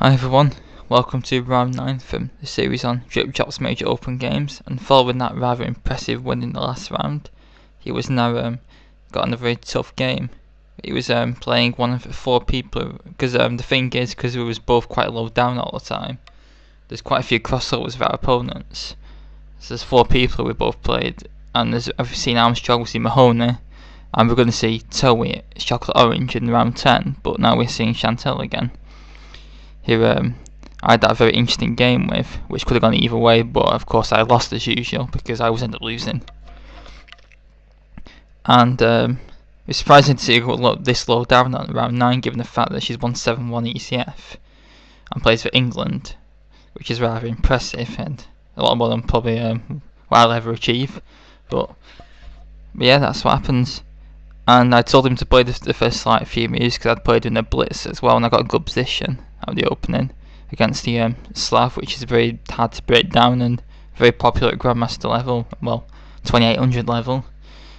Hi everyone, welcome to round 9 from the series on Drip Drop's major open games, and following that rather impressive win in the last round, he was now got another very tough game. He was playing one of 4 people, because the thing is, because we was both quite low down all the time, there's quite a few crossovers with our opponents. So there's 4 people we both played, and I've seen Armstrong, we've seen Mahoney, and we're going to see Torquay, Chocolate Orange in round 10, but now we're seeing Chantelle again, who I had that very interesting game with, which could have gone either way, but of course I lost as usual because I was ended up losing. And it's surprising to see her this low down on round 9, given the fact that she's won 7-1 ECF and plays for England, which is rather impressive and a lot more than probably what I'll ever achieve. But yeah, that's what happens. And I told him to play the first few moves because I'd played in a blitz as well, and I got a good position at the opening against the Slav, which is very hard to break down and very popular at Grandmaster level, well, 2800 level,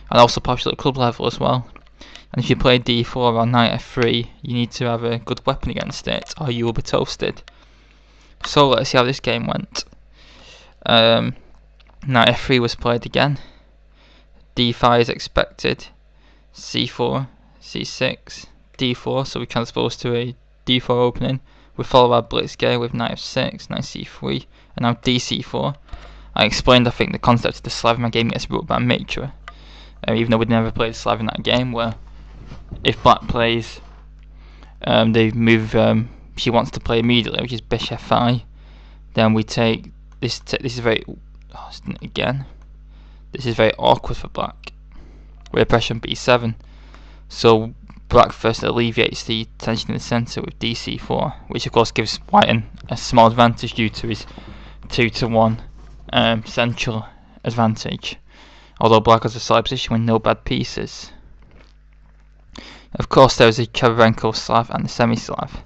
and also popular at club level as well. And if you play d4 or knight f3, you need to have a good weapon against it, or you will be toasted. So let's see how this game went. Knight f3 was played again, d5 is expected, c4, c6, d4, so we transpose to a d4 opening. We follow our blitz game with knight f6, knight c3, and now dc4. I explained, I think, the concept of the Slav in my game gets brought by Mitra, even though we'd never played Slav in that game, where if black plays the move she wants to play immediately, which is bishop f5, then we take this. This is very again. This is very awkward for black. We're pressure on b7, so black first alleviates the tension in the centre with dc4, which of course gives white a small advantage due to his 2-to-1 central advantage, although black has a solid position with no bad pieces. Of course there was a Kg4 Slav and the semi-Slav,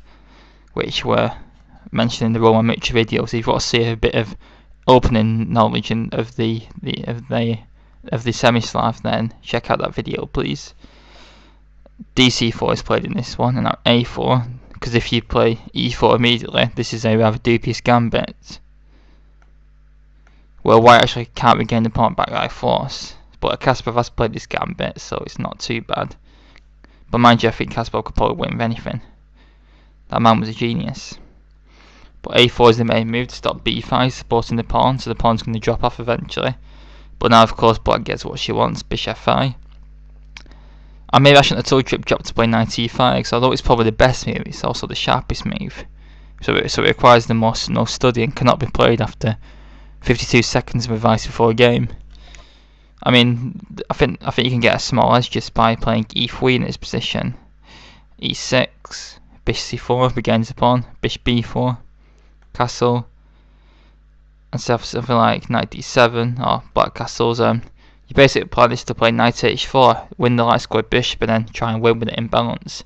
which were mentioned in the Roman Mitra videos. If you want to see a bit of opening knowledge of the semi-Slav, then check out that video please. dc4 is played in this one, and now a4, because if you play e4 immediately, this is a rather dubious gambit. Well, white actually can't regain the pawn back by force, but Kasparov has played this gambit, so it's not too bad. But mind you, I think Kasparov could probably win with anything. That man was a genius. But a4 is the main move to stop b5 supporting the pawn, so the pawn's going to drop off eventually. But now of course black gets what she wants, bishop f5. And maybe I shouldn't have told Drip Drop to play knight e5, because although it's probably the best move, it's also the sharpest move. So it requires the most study and cannot be played after 52 seconds of advice before a game. I mean, I think you can get a small edge just by playing e3 in its position. e6, bishop c4 regains the pawn, bishop b4, castle, and something like knight d7 or black castles. Your basic plan is to play knight h4, win the light square bishop, and then try and win with it in balance.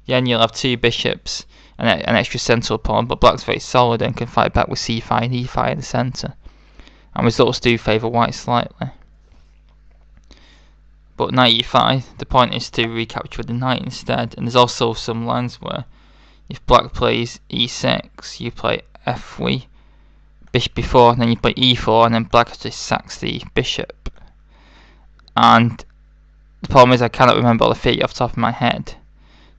Yeah, and you'll have 2 bishops and an extra central pawn, but black's very solid and can fight back with c5 and e5 in the centre. And results do favour white slightly. But knight e5, the point is to recapture the knight instead, and there's also some lines where if black plays e6, you play f3, bishop b4, and then you play e4, and then black just sacks the bishop. And the problem is I cannot remember all the theory off the top of my head,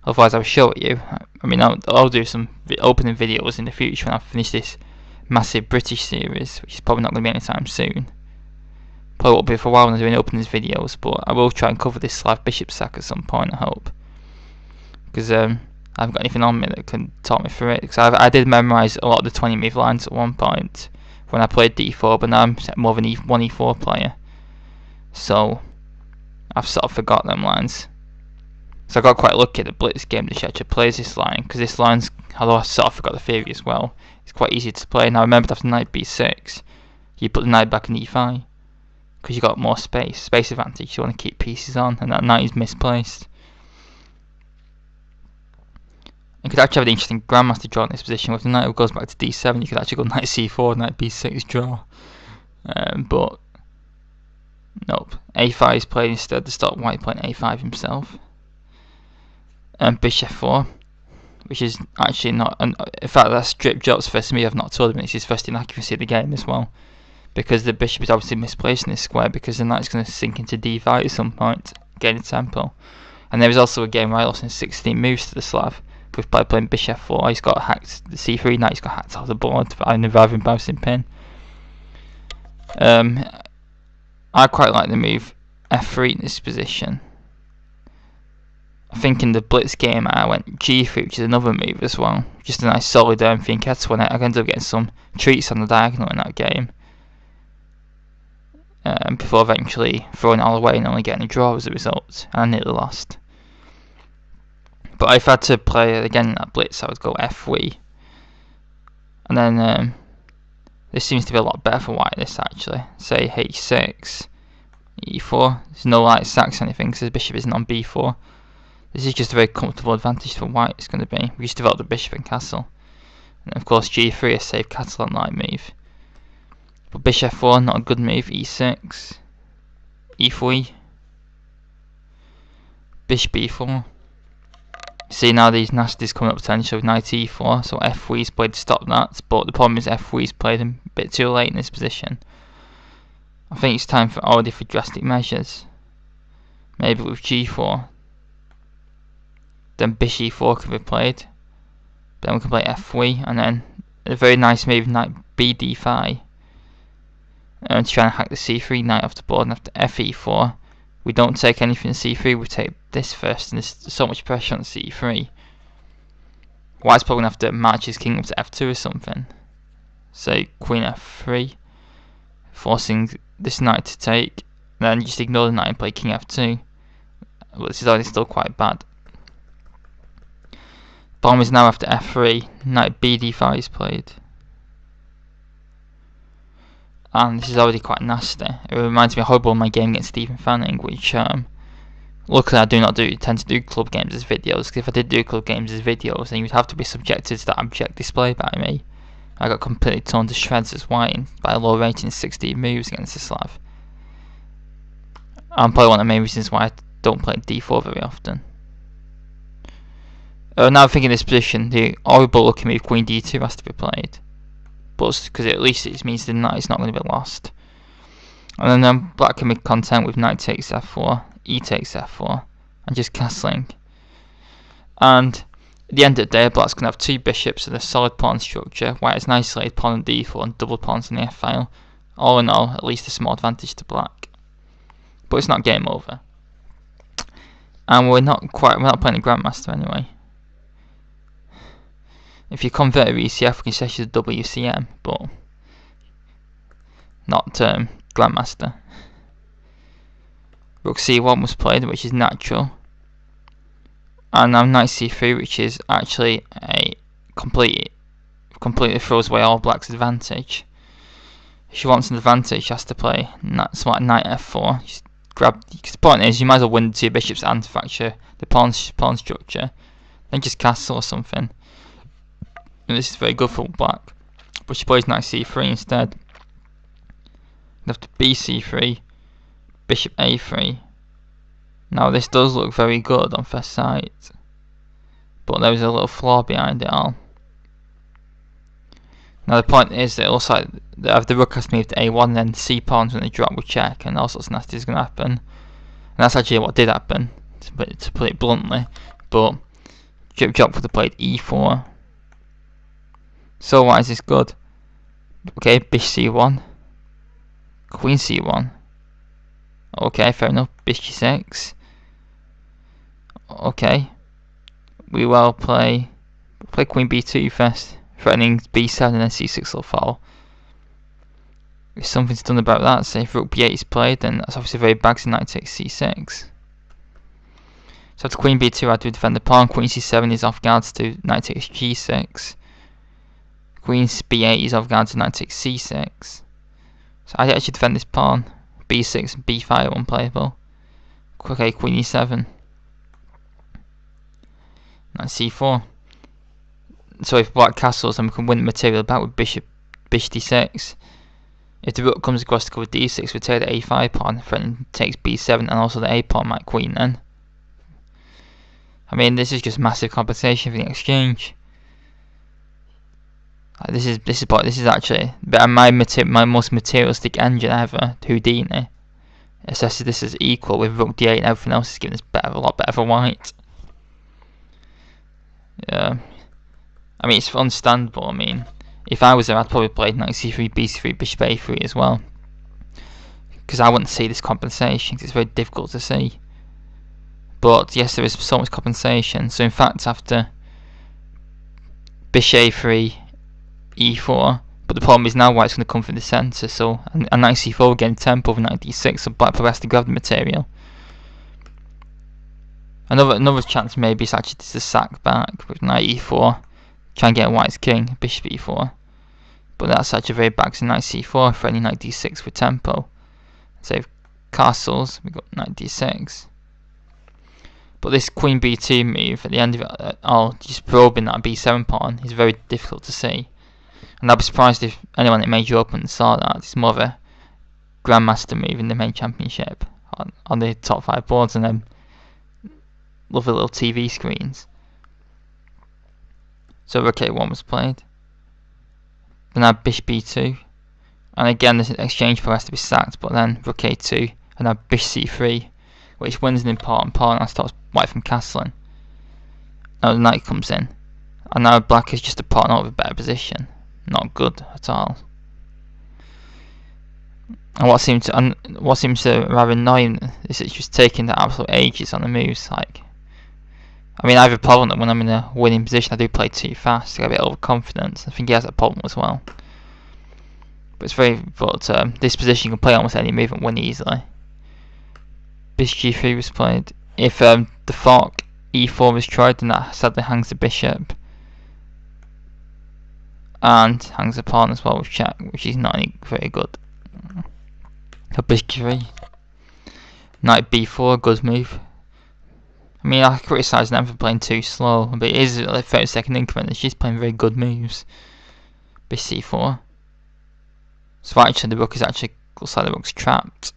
otherwise I'll show it you. I mean, I'll do some opening videos in the future when I finish this massive British series, which is probably not going to be anytime soon. Probably won't be for a while when I'm doing openings videos, but I will try and cover this Slav bishop sack at some point, I hope. Because I haven't got anything on me that can talk me through it. Because I did memorise a lot of the 20 move lines at one point when I played d4, but now I'm more of an 1e4 player. So I've sort of forgot them lines. So I got quite lucky at the blitz game that she actually plays this line, because this line's, although I sort of forgot the theory as well, it's quite easy to play. Now remember, after knight b6, you put the knight back in e5, because you got more space advantage. You want to keep pieces on, and that knight is misplaced. You could actually have an interesting grandmaster draw in this position. With the knight who goes back to d7, you could actually go knight c4, knight b6 draw. But nope, a5 is played instead to stop white playing a5 himself. And bishop 4, which is actually not. And in fact, that's strip jobs first move. I've not told him it's his first inaccuracy of the game as well, because the bishop is obviously misplaced in this square because the knight's going to sink into d5 at some point, gaining tempo. And there was also a game where I lost in 16 moves to the Slav by playing bishop f4. He's got hacked the c3 knight. He's got hacked off the board by a rather embarrassing pin. I quite like the move f3 in this position. I think in the blitz game I went g3, which is another move as well. Just a nice solid Nxc4 one. I ended up getting some treats on the diagonal in that game. Before eventually throwing it all away and only getting a draw as a result, and I nearly lost. But if I had to play it again in that blitz, I would go f3. And then this seems to be a lot better for white, this actually. Say h6, e4. There's no light sacks or anything because the bishop isn't on b4. This is just a very comfortable advantage for white. It's going to be. We just develop the bishop and castle. And of course g3 is safe Catalan light move. But bishop f4, not a good move. e6, e3, bishop b4. See now these nasties coming up potentially with knight e4, so f3 is played to stop that, but the problem is f3 is played a bit too late in this position. I think it's time already for drastic measures. Maybe with g4. Then bishop e4 can be played. Then we can play f3, and then a very nice move, knight bd5. And try and hack the c3 knight off the board, and after fe4 we don't take anything to c3, we take this first, and there's so much pressure on c3. White's probably going to have to march his king up to f2 or something. Say queen f3, forcing this knight to take, then just ignore the knight and play king f2. But this is already still quite bad. Problem is now after f3, knight bd5 is played. And this is already quite nasty. It reminds me horrible of my game against Stephen Fanning, which luckily I do not tend to do club games as videos, because if I did do club games as videos then you would have to be subjected to that abject display by me. I got completely torn to shreds as white by a low rating 16 moves against the Slav. And probably one of the main reasons why I don't play d4 very often. Now I think in this position the horrible looking move queen d2 has to be played. But because at least it means the knight is not going to be lost. And then black can be content with knight takes f4, e takes f4, and just castling. And at the end of the day, black's going to have two bishops and a solid pawn structure. White has an isolated pawn on d4 and double pawns on the f file. All in all, at least a small advantage to black. But it's not game over. And we're not playing a Grandmaster anyway. If you convert a ECF, we can set it as a WCM, but not Grandmaster. Rook c1 was played, which is natural. And now knight c3, which is actually a completely throws away all black's advantage. If she wants an advantage, she has to play knight f4. Just because the point is, you might as well win the two bishops and fracture the pawn structure. Then just castle or something. And this is very good for black, but she plays knight c3 instead. After bc3, bishop a3. Now this does look very good on first sight, but there is a little flaw behind it all. Now the point is that it looks like the rook has moved to a1, then c pawn's going to drop with check, and all sorts of nasty is going to happen. And that's actually what did happen, to put it bluntly. But drop would have played e4. So why is this good? Okay, bishop c1, queen c1. Okay, fair enough. Bishop g6. Okay, we will play queen b2 first, threatening b7 and then c6 will fall. If something's done about that, say if rook b8 is played, then that's obviously very bad because knight takes c6. So after queen b2 I have to defend the pawn. Queen c7 is off guard to knight takes g6. Queen b8 is off guard to knight takes c6. So I actually defend this pawn. b6 and b5 are unplayable. Okay, queen e7. Knight c4. So if black castles, then we can win the material back with bishop d6. If the rook comes across to cover d6, we take the a5 pawn, threatening takes b7 and also the a pawn might queen then. I mean, this is just massive compensation for the exchange. This is actually my most materialistic engine ever, Houdini. Assesses this as equal with Rook D8 and everything else is giving us a lot better for white. Yeah, I mean it's understandable. I mean, if I was there, I'd probably play Nxc3 B3 Bishop A3 as well, because I wouldn't see this compensation. Cause it's very difficult to see. But yes, there is so much compensation. So in fact, after Bishop A3, E4, but the problem is now white's going to come from the centre. So and Nxc4 getting tempo over knight D6, so black progress to grab the material. Another chance maybe is actually to sack back with knight E4, try and get white's king, bishop E4. But that's actually very bad to knight C4, threatening knight D6 with tempo. Save castles, we got knight D6. But this queen B2 move at the end of it, just probing that B7 pawn is very difficult to see. And I'd be surprised if anyone at Major Open saw that. It's more of a Grandmaster move in the main championship on the top 5 boards, and then lovely little TV screens. So Rook A1 was played. Then now Bishop B2. And again this exchange pawn has to be sacked, but then Rook A2 and now Bishop C3, which wins an important pawn and stops white from castling. Now the knight comes in. And now black is just a pawn out of a better position. Not good at all. And what seems rather annoying is it's just taking the absolute ages on the moves. Like, I mean, I have a problem that when I'm in a winning position, I do play too fast. I get a bit overconfident. I think he has that problem as well. But this position you can play almost any move and win easily. Bishop G3 was played. If the fork E4 was tried, then that sadly hangs the bishop. And hangs the pawn as well with check, which is not very good. So Bishop G3. Knight B4, good move. I mean, I criticise them for playing too slow, but it is like 30-second increment and she's playing very good moves. Bishop C4. So actually the rook looks like the rook's trapped.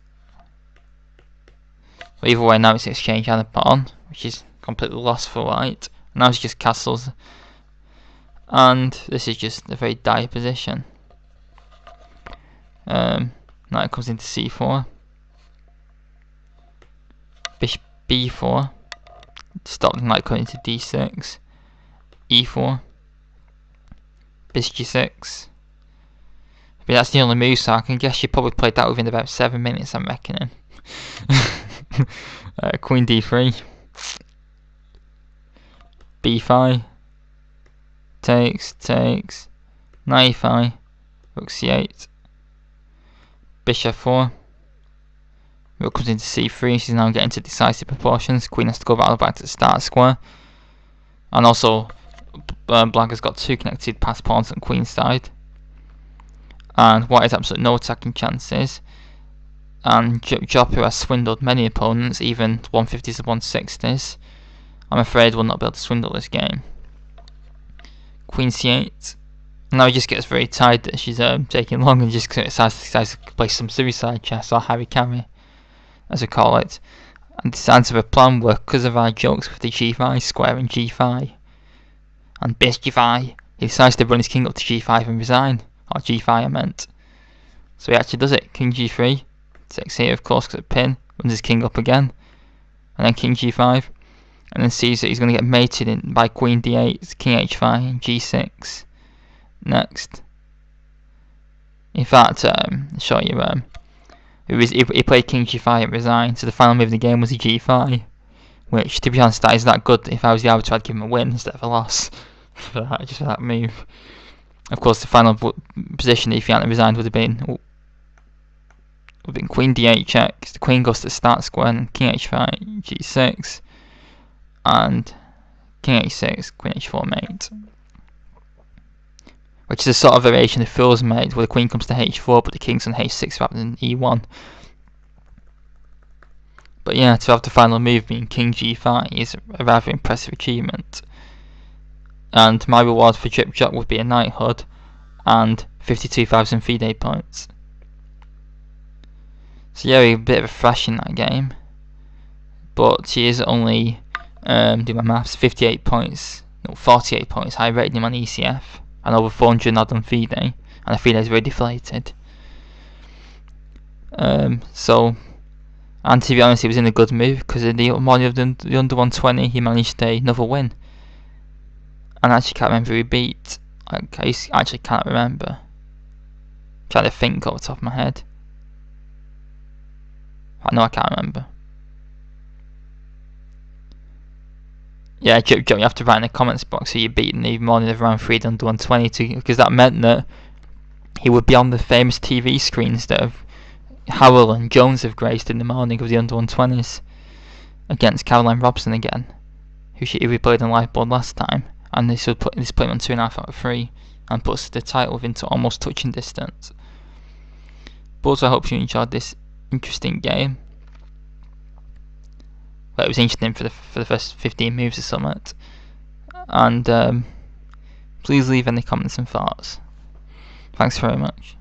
But either way, now it's exchange and a pawn, which is completely lost for white. Now it's just castles. And this is just a very dire position. Knight comes into C4. Bishop B4. Stop the knight coming into D6. E4. Bishop G6. But that's the only move, so I can guess you probably played that within about 7 minutes, I'm reckoning. Queen D3. B5. Takes. Knight E5. Rook C8. Bishop 4. Rook comes into C3. She's now getting to decisive proportions. Queen has to go back to the start square. And also, black has got 2 connected passed pawns on queen side. And white has absolutely no attacking chances. And Job, who has swindled many opponents, even 150s and 160s, I'm afraid will not be able to swindle this game. Queen C8. Now he just gets very tired that she's taking long and just decides to play some suicide chess or Harry Carry, as we call it, and decides to have a plan work because of our jokes with the G5 square and G5 and base G5. He decides to run his king up to G5 and resign, or G5 I meant. So he actually does it. King G3 takes here of course because of pin, runs his king up again, and then King G5, and then sees that he's going to get mated in by Queen D8, King H5 and G6 next. In fact, I'll show you. He played King G5 and resigned, so the final move of the game was a G5, which, to be honest, that is that good. If I was the arbiter, I'd give him a win instead of a loss just for that move. Of course, the final position if he hadn't resigned would have been Queen D8 checks. The Queen goes to the start square, and King H5, G6, and King H6, Queen H4 mate. Which is a sort of variation of Fool's Mate, where the Queen comes to H4 but the King's on H6 rather than E1. But yeah, to have the final move being King G5 is a rather impressive achievement. And my reward for Drip Drop would be a knighthood and 52,000 FIDE points. So yeah, a bit of a thrash in that game. But he is only do my maths, 48 points, no, 48 points. I rated him on ECF, and over 400 odd on FIDE, and the FIDE is very deflated. So, and to be honest, he was in a good move because in the morning of the under 120, he managed another win. And I actually can't remember who he beat. I actually can't remember. I'm trying to think off the top of my head. I know I can't remember. Yeah, Joe, you have to write in the comments box who you beat in the morning of round 3 under 120, because that meant that he would be on the famous TV screens that Howell and Jones have graced in the morning of the under 120s against Caroline Robson again, who we played on live board last time, and this put him on 2.5 out of 3 and puts the title within almost touching distance. But also I hope you enjoyed this interesting game. Well, it was interesting for the first 15 moves or something. And please leave any comments and thoughts. Thanks very much.